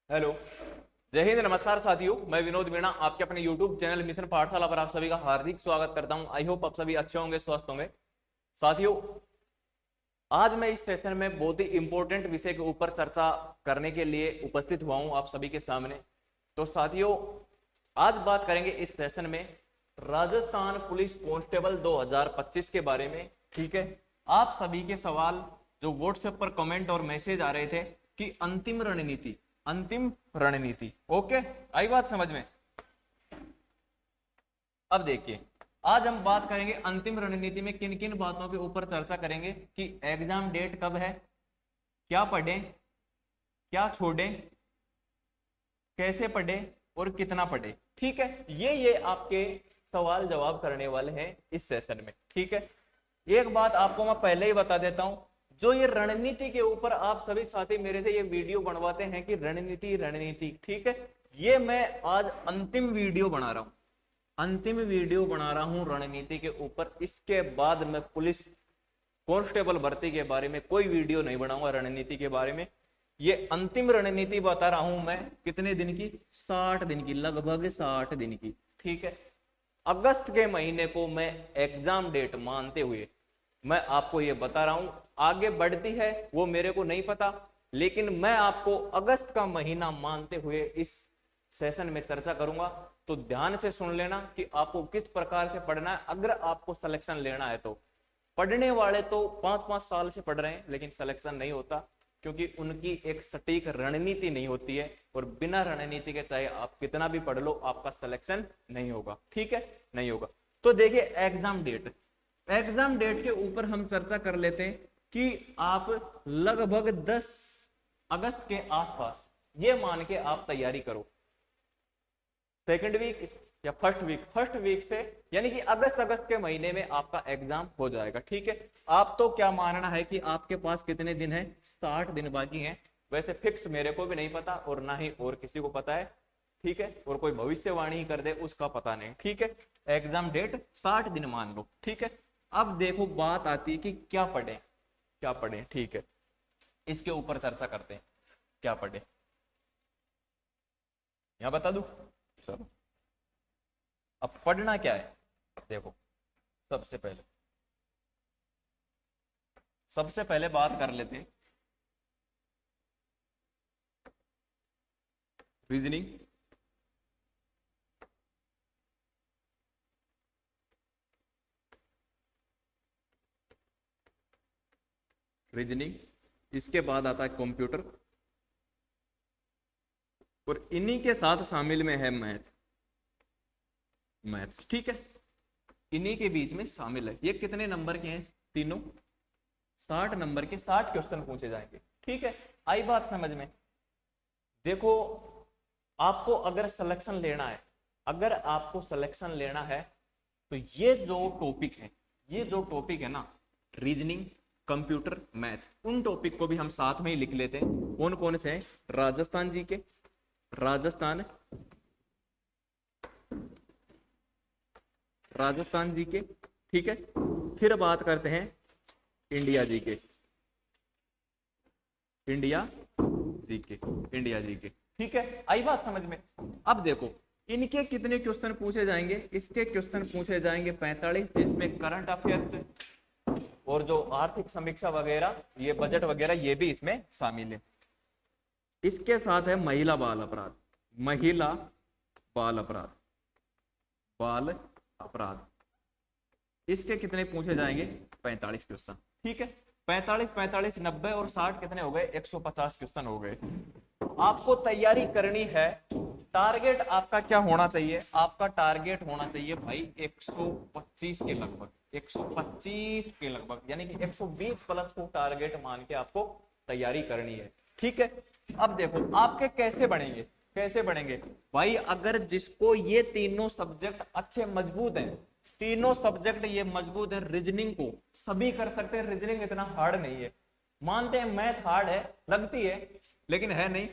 Hello. जय हिंद, नमस्कार साथियों। मैं विनोद मीणा आपके अपने YouTube चैनल मिशन पाठशाला पर आप सभी का हार्दिक स्वागत करता हूं। आई होप आप सभी अच्छे होंगे, स्वस्थ होंगे। साथियों, आज मैं इस सेशन में बहुत ही इंपॉर्टेंट विषय के ऊपर चर्चा करने के लिए उपस्थित हुआ हूं आप सभी के सामने। तो साथियों, आज बात करेंगे इस सेशन में राजस्थान पुलिस कांस्टेबल 2025 के बारे में। ठीक है, आप सभी के सवाल जो व्हाट्सएप पर कमेंट और मैसेज आ रहे थे कि अंतिम रणनीति, अंतिम रणनीति। ओके, आई बात समझ में? अब देखिए, आज हम बात करेंगे अंतिम रणनीति में किन किन बातों के ऊपर चर्चा करेंगे कि एग्जाम डेट कब है, क्या पढ़ें, क्या छोड़ें, कैसे पढ़ें और कितना पढ़ें। ठीक है, ये आपके सवाल जवाब करने वाले हैं इस सेशन में। ठीक है, एक बात आपको मैं पहले ही बता देता हूं, जो ये रणनीति के ऊपर आप सभी साथी मेरे से ये वीडियो बनवाते हैं कि रणनीति रणनीति, ठीक है, ये मैं आज अंतिम वीडियो बना रहा हूं, अंतिम वीडियो बना रहा हूं रणनीति के ऊपर। इसके बाद मैं पुलिस कांस्टेबल भर्ती के बारे में कोई वीडियो नहीं बनाऊंगा रणनीति के बारे में। ये अंतिम रणनीति बता रहा हूं मैं, कितने दिन की? 60 दिन की, लगभग 60 दिन की। ठीक है, अगस्त के महीने को मैं एग्जाम डेट मानते हुए मैं आपको ये बता रहा हूं। आगे बढ़ती है वो मेरे को नहीं पता, लेकिन मैं आपको अगस्त का महीना मानते हुए इस सेशन में चर्चा करूंगा। तो ध्यान से सुन लेना कि आपको किस प्रकार से पढ़ना है अगर आपको सिलेक्शन लेना है। तो पढ़ने वाले तो 5-5 साल से पढ़ रहे हैं लेकिन सिलेक्शन नहीं होता, क्योंकि उनकी एक सटीक रणनीति नहीं होती है, और बिना रणनीति के चाहे आप कितना भी पढ़ लो आपका सिलेक्शन नहीं होगा। ठीक है, नहीं होगा। तो देखिए, एग्जाम डेट, एग्जाम डेट के ऊपर हम चर्चा कर लेते हैं कि आप लगभग 10 अगस्त के आसपास ये मान के आप तैयारी करो, सेकंड वीक या फर्स्ट वीक से, यानी कि अगस्त के महीने में आपका एग्जाम हो जाएगा। ठीक है, आप तो क्या मानना है कि आपके पास कितने दिन है? 60 दिन बाकी हैं। वैसे फिक्स मेरे को भी नहीं पता और ना ही और किसी को पता है। ठीक है, और कोई भविष्यवाणी कर दे उसका पता नहीं। ठीक है, एग्जाम डेट 60 दिन मान लो। ठीक है, अब देखो बात आती है कि क्या पढ़ें, क्या पढ़ें। ठीक है, इसके ऊपर चर्चा करते हैं, क्या पढ़ें। यहां बता दूं, चलो अब पढ़ना क्या है। देखो, सबसे पहले बात कर लेते हैं रीजनिंग। रीजनिंग, इसके बाद आता है कंप्यूटर, और इन्हीं के साथ शामिल में है मैथ्स। ठीक है, इन्हीं के बीच में शामिल है। ये कितने नंबर के हैं तीनों? 60 नंबर के 60 क्वेश्चन पूछे जाएंगे। ठीक है, आई बात समझ में? देखो, आपको अगर सिलेक्शन लेना है, अगर आपको सिलेक्शन लेना है तो ये जो टॉपिक है ना, रीजनिंग, कंप्यूटर, मैथ, उन टॉपिक को भी हम साथ में ही लिख लेते हैं। कौन कौन से हैं? राजस्थान जी के, राजस्थान जी के। ठीक है, फिर बात करते हैं इंडिया जी के, इंडिया जी के। ठीक है, आई बात समझ में? अब देखो, इनके कितने क्वेश्चन पूछे जाएंगे? इसके क्वेश्चन पूछे जाएंगे 45, जिसमें करंट अफेयर्स और जो आर्थिक समीक्षा वगैरह, ये बजट वगैरह, ये भी इसमें शामिल है। इसके साथ है महिला बाल अपराध, बाल अपराध। इसके कितने पूछे जाएंगे? 45 क्वेश्चन। ठीक है, 45, 90 और 60 कितने हो गए? 150 क्वेश्चन हो गए। आपको तैयारी करनी है। टारगेट आपका क्या होना चाहिए? आपका टारगेट होना चाहिए भाई 125 के लगभग, 125 के लगभग, यानी कि 120 प्लस को टारगेट मान के आपको तैयारी करनी है। ठीक है, अब देखो आपके कैसे बढ़ेंगे भाई। अगर जिसको ये तीनों सब्जेक्ट अच्छे मजबूत हैं, तीनों सब्जेक्ट ये मजबूत है, रीजनिंग को सभी कर सकते हैं। रीजनिंग इतना हार्ड नहीं है, मानते हैं मैथ हार्ड है, लगती है लेकिन है नहीं,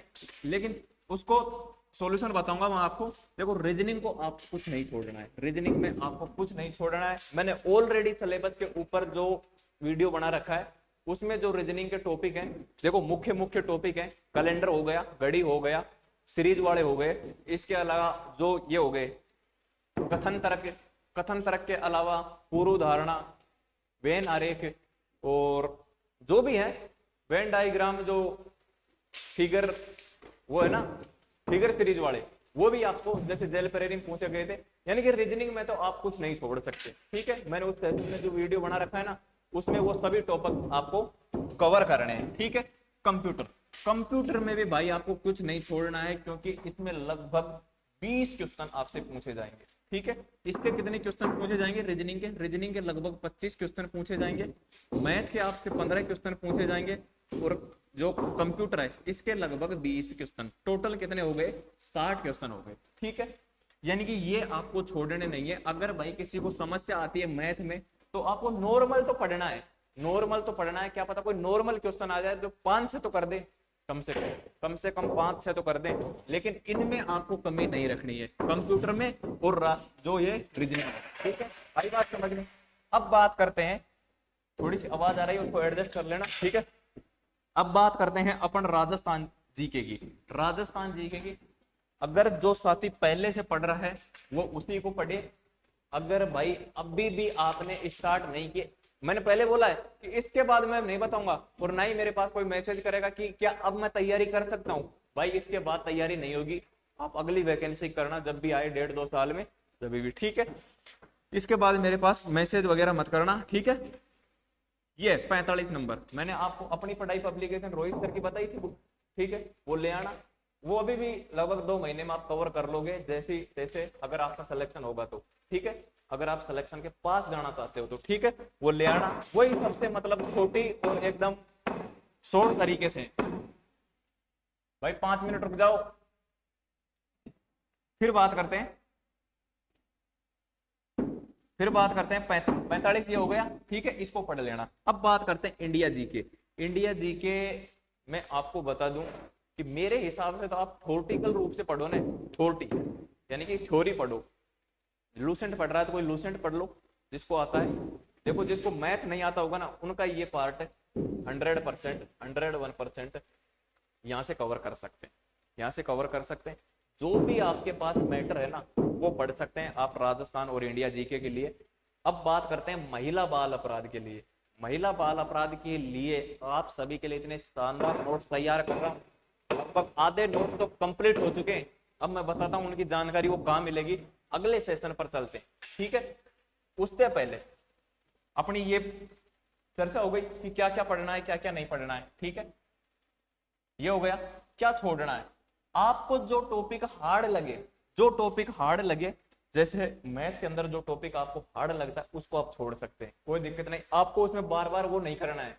लेकिन उसको सॉल्यूशन बताऊंगा मैं आपको। देखो, रीजनिंग को आप कुछ नहीं छोड़ना है, रीजनिंग में आपको कुछ नहीं छोड़ना है। मैंने ऑलरेडी सिलेबस के ऊपर जो वीडियो बना रखा है, उसमें जो रीजनिंग के टॉपिक हैं, देखो मुख्य टॉपिक है, कैलेंडर हो गया, घड़ी हो गया, सीरीज वाले हो गए, इसके अलावा जो ये हो गए कथन तर्क के अलावा पूर्व धारणा, वेन आरेख, और जो भी है वेन डायग्राम, जो फिगर वो है ना फिगर सीरीज वाले, वो भी आपको जैसे जेल परेरी में पूछे गए थे। यानी कि रीजनिंग में तो आप कुछ नहीं छोड़ सकते, ठीक है। मैंने उस सेशन में जो वीडियो बना रखा है ना, उसमें वो सभी टॉपिक आपको कवर करने हैं, ठीक है। कंप्यूटर में भी भाई आपको कुछ नहीं छोड़ना है, क्योंकि इसमें लगभग 20 क्वेश्चन आपसे पूछे जाएंगे, ठीक है। इसके कितने क्वेश्चन पूछे जाएंगे? रीजनिंग के लगभग 25 क्वेश्चन पूछे जाएंगे, मैथ के आपसे 15 क्वेश्चन पूछे जाएंगे, और जो कंप्यूटर है इसके लगभग 20 क्वेश्चन। टोटल कितने हो गए? 60 क्वेश्चन हो गए, ठीक है। यानी कि ये आपको छोड़ने नहीं है। अगर भाई किसी को समस्या आती है मैथ में, तो आपको नॉर्मल तो पढ़ना है, क्या पता कोई नॉर्मल क्वेश्चन आ जाए जो 5 से तो कर दे, कम से कम 5-6 तो कर दें, लेकिन इनमें आपको कमी नहीं रखनी है, कंप्यूटर में और जो ये रीजनिंग है, ठीक है। आई बात समझ में? अब बात करते हैं, थोड़ी सी आवाज आ रही है उसको एडजस्ट कर लेना, ठीक है। अब बात करते हैं अपन राजस्थान जीके की। अगर जो साथी पहले से पढ़ रहा है वो उसी को पढ़े। अगर भाई अभी भी आपने स्टार्ट नहीं किए, मैंने पहले बोला है कि इसके बाद मैं नहीं बताऊंगा, और ना ही मेरे पास कोई मैसेज करेगा कि क्या अब मैं तैयारी कर सकता हूं। भाई इसके बाद तैयारी नहीं होगी, आप अगली वैकेंसी करना जब भी आए 1.5-2 साल में, जब भी, ठीक है। इसके बाद मेरे पास मैसेज वगैरह मत करना, ठीक है। ये 45 नंबर मैंने आपको अपनी पढ़ाई पब्लिकेशन रोहित सर की बताई थी, ठीक है, वो ले आना। वो अभी भी लगभग 2 महीने में आप कवर कर लोगे, जैसे अगर आपका सिलेक्शन होगा तो, ठीक है। अगर आप सिलेक्शन के पास जाना चाहते हो तो ठीक है, वो ले आना। वही सबसे मतलब छोटी और एकदम शॉर्ट तरीके से। भाई 5 मिनट रुक जाओ, फिर बात करते हैं 45 ये हो गया, ठीक है, इसको पढ़ लेना। अब बात करते हैं इंडिया जीके में आपको बता दूं कि मेरे हिसाब से तो आप थ्योरेटिकल रूप से पढ़ो ना, यानी कि थ्योरी पढ़ो। लूसेंट पढ़ रहा है तो कोई लूसेंट पढ़ लो जिसको आता है। देखो जिसको मैथ नहीं आता होगा ना, उनका ये पार्ट 101% यहाँ से कवर कर सकते हैं, जो भी आपके पास मैटर है ना वो पढ़ सकते हैं आप राजस्थान और इंडिया जीके के लिए। अब बात करते हैं महिला बाल अपराध के लिए। आप सभी के लिए इतने शानदार नोट्स तैयार कर रहा हूँ, लगभग आधे नोट्स तो कंप्लीट हो चुके हैं। अब मैं बताता हूँ उनकी जानकारी वो कहाँ मिलेगी, अगले सेशन पर चलते हैं, ठीक है। उससे पहले अपनी ये चर्चा हो गई कि क्या क्या पढ़ना है, क्या क्या नहीं पढ़ना है, ठीक है। ये हो गया। क्या छोड़ना है? आपको जो टॉपिक हार्ड लगे, जैसे मैथ के अंदर जो टॉपिक आपको हार्ड लगता है उसको आप छोड़ सकते हैं, कोई दिक्कत नहीं। आपको उसमें बार बार वो नहीं करना है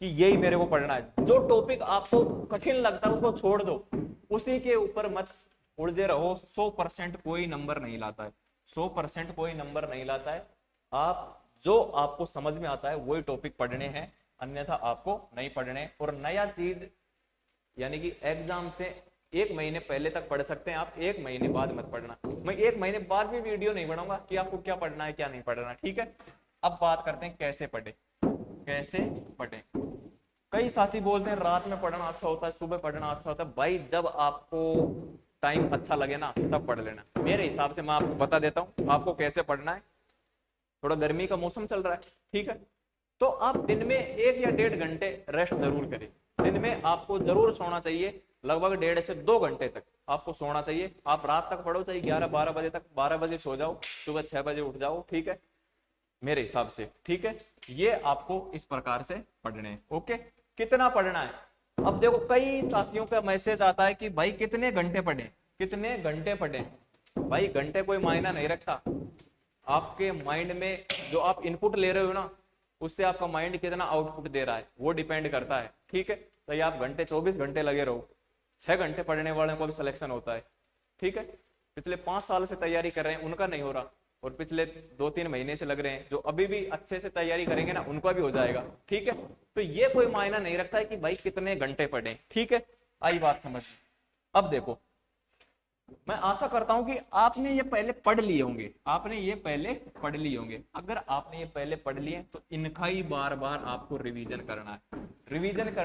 कि यही मेरे को पढ़ना है। जो टॉपिक आपको कठिन लगता है उसको छोड़ दो, उसी के ऊपर मत उलझे रहो। 100% कोई नंबर नहीं लाता है, 100% कोई नंबर नहीं लाता है। आप जो आपको समझ में आता है वही टॉपिक पढ़ने हैं, अन्यथा आपको नहीं पढ़ने। और नया चीज यानी कि एग्जाम से 1 महीने पहले तक पढ़ सकते हैं आप, 1 महीने बाद मत पढ़ना। मैं 1 महीने बाद भी वीडियो नहीं बनाऊंगा कि आपको क्या पढ़ना है क्या नहीं पढ़ना, ठीक है। अब बात करते हैं कैसे पढ़े। कई साथी बोलते हैं रात में पढ़ना अच्छा होता है, सुबह पढ़ना अच्छा होता है। भाई जब आपको टाइम अच्छा लगे ना तब पढ़ लेना। मेरे हिसाब से मैं आपको बता देता हूँ आपको कैसे पढ़ना है। थोड़ा गर्मी का मौसम चल रहा है, ठीक है, तो आप दिन में 1 या 1.5 घंटे रेस्ट जरूर करें। दिन में आपको जरूर सोना चाहिए, लगभग 1.5 से 2 घंटे तक आपको सोना चाहिए। आप रात तक पढ़ो, चाहिए 11-12 बजे तक, 12 बजे सो जाओ, सुबह 6 बजे उठ जाओ, ठीक है, मेरे हिसाब से, ठीक है। ये आपको इस प्रकार से पढ़ने हैं, ओके। कितना पढ़ना है? अब देखो कई साथियों का मैसेज आता है कि भाई कितने घंटे पढ़े। भाई घंटे कोई मायना नहीं रखता। आपके माइंड में जो आप इनपुट ले रहे हो ना, उससे आपका माइंड कितना आउटपुट दे रहा है वो डिपेंड करता है, ठीक है। तो आप 24 घंटे लगे रहो, 6 घंटे पढ़ने वालों को भी सिलेक्शन होता है, ठीक है। पिछले 5 साल से तैयारी कर रहे हैं उनका नहीं हो रहा, और पिछले 2-3 महीने से लग रहे हैं जो अभी भी अच्छे से तैयारी करेंगे ना उनका भी हो जाएगा, ठीक है। तो ये कोई मायना नहीं रखता है कि भाई कितने घंटे पढ़े, ठीक है। आई बात समझ। अब देखो मैं आशा करता हूं कि आपने ये पहले पढ़ लिए होंगे, अगर आपने ये पहले पढ़ लिए तो इनका ही बार बार आपको रिवीजन करना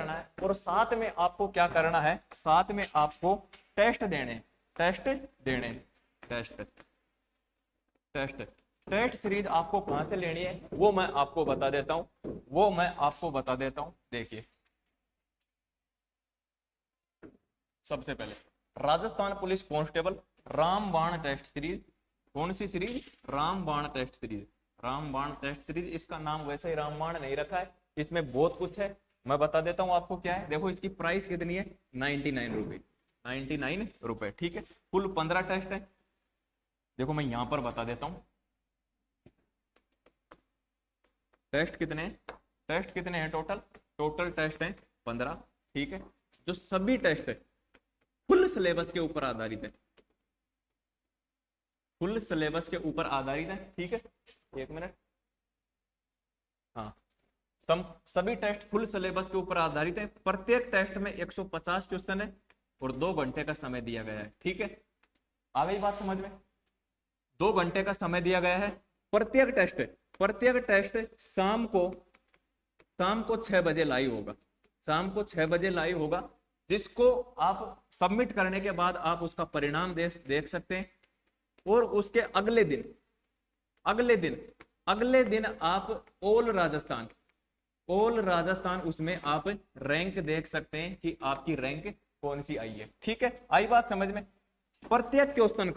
है, और साथ में आपको क्या करना है, साथ में आपको टेस्ट देने, टेस्ट देने, टेस्ट टेस्ट टेस्ट सीरीज आपको कहां से लेनी है वो मैं आपको बता देता हूं, वो मैं आपको बता देता हूं। देखिए सबसे पहले राजस्थान पुलिस कांस्टेबल रामबाण टेस्ट सीरीज। कौन सी सीरीज? रामबाण टेस्ट सीरीज। रामबाण टेस्ट सीरीज, इसका नाम वैसे ही रामबाण नहीं रखा है, इसमें बहुत कुछ है, मैं बता देता हूं आपको क्या है। देखो इसकी प्राइस कितनी है, 99 रुपए, 99 रुपए, ठीक है। कुल 15 टेस्ट है। देखो मैं यहां पर बता देता हूं टेस्ट कितने हैं, टेस्ट कितने हैं टोटल, टोटल टेस्ट हैं 15, ठीक है। जो सभी टेस्ट है फुल सिलेबस के ऊपर आधारित है, फुल सिलेबस के ऊपर आधारित है, ठीक है। एक मिनट, हाँ, सभी टेस्ट फुल सिलेबस के ऊपर आधारित है। प्रत्येक टेस्ट में 150 क्वेश्चन है और 2 घंटे का समय दिया गया है, ठीक है। आ गई बात समझ में? 2 घंटे का समय दिया गया है। प्रत्येक टेस्ट शाम को 6 बजे लाइव होगा, शाम को 6 बजे लाइव होगा, जिसको आप सबमिट करने के बाद आप उसका परिणाम देख सकते हैं। और उसके अगले दिन आप ऑल राजस्थान उसमें आप रैंक देख सकते हैं कि आपकी रैंक कौन सी आई है, ठीक है। आई बात समझ में? प्रत्येक क्वेश्चन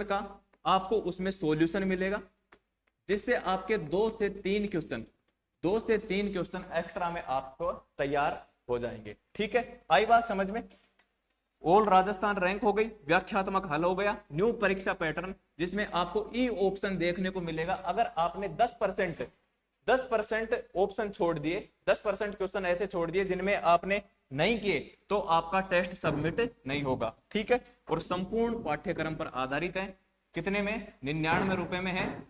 का आपको उसमें सॉल्यूशन मिलेगा, जिससे आपके 2 से 3 क्वेश्चन एक्स्ट्रा में आपको तैयार हो जाएंगे, ठीक है। आई बात समझ में? ऑल राजस्थान रैंक हो गई, व्याख्यात्मक हल हो गया, न्यू परीक्षा पैटर्न, जिसमें आपको ई ऑप्शन देखने को मिलेगा। अगर आपने 10% ऑप्शन छोड़ दिए, 10% क्वेश्चन ऐसे छोड़ दिए जिनमें आपने नहीं किए, तो आपका टेस्ट सबमिट नहीं होगा, ठीक है। और संपूर्ण पाठ्यक्रम पर आधारित है। कितने में? 99 रुपए में है,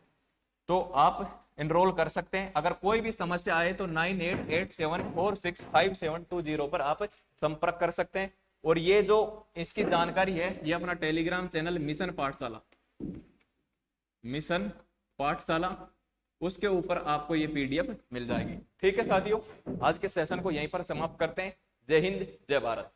तो आप एनरोल कर सकते हैं। अगर कोई भी समस्या आए तो 9887465720 पर आप संपर्क कर सकते हैं। और ये जो इसकी जानकारी है, ये अपना टेलीग्राम चैनल मिशन पाठशाला, उसके ऊपर आपको ये PDF मिल जाएगी, ठीक है साथियों। आज के सेशन को यहीं पर समाप्त करते हैं। जय हिंद, जय भारत।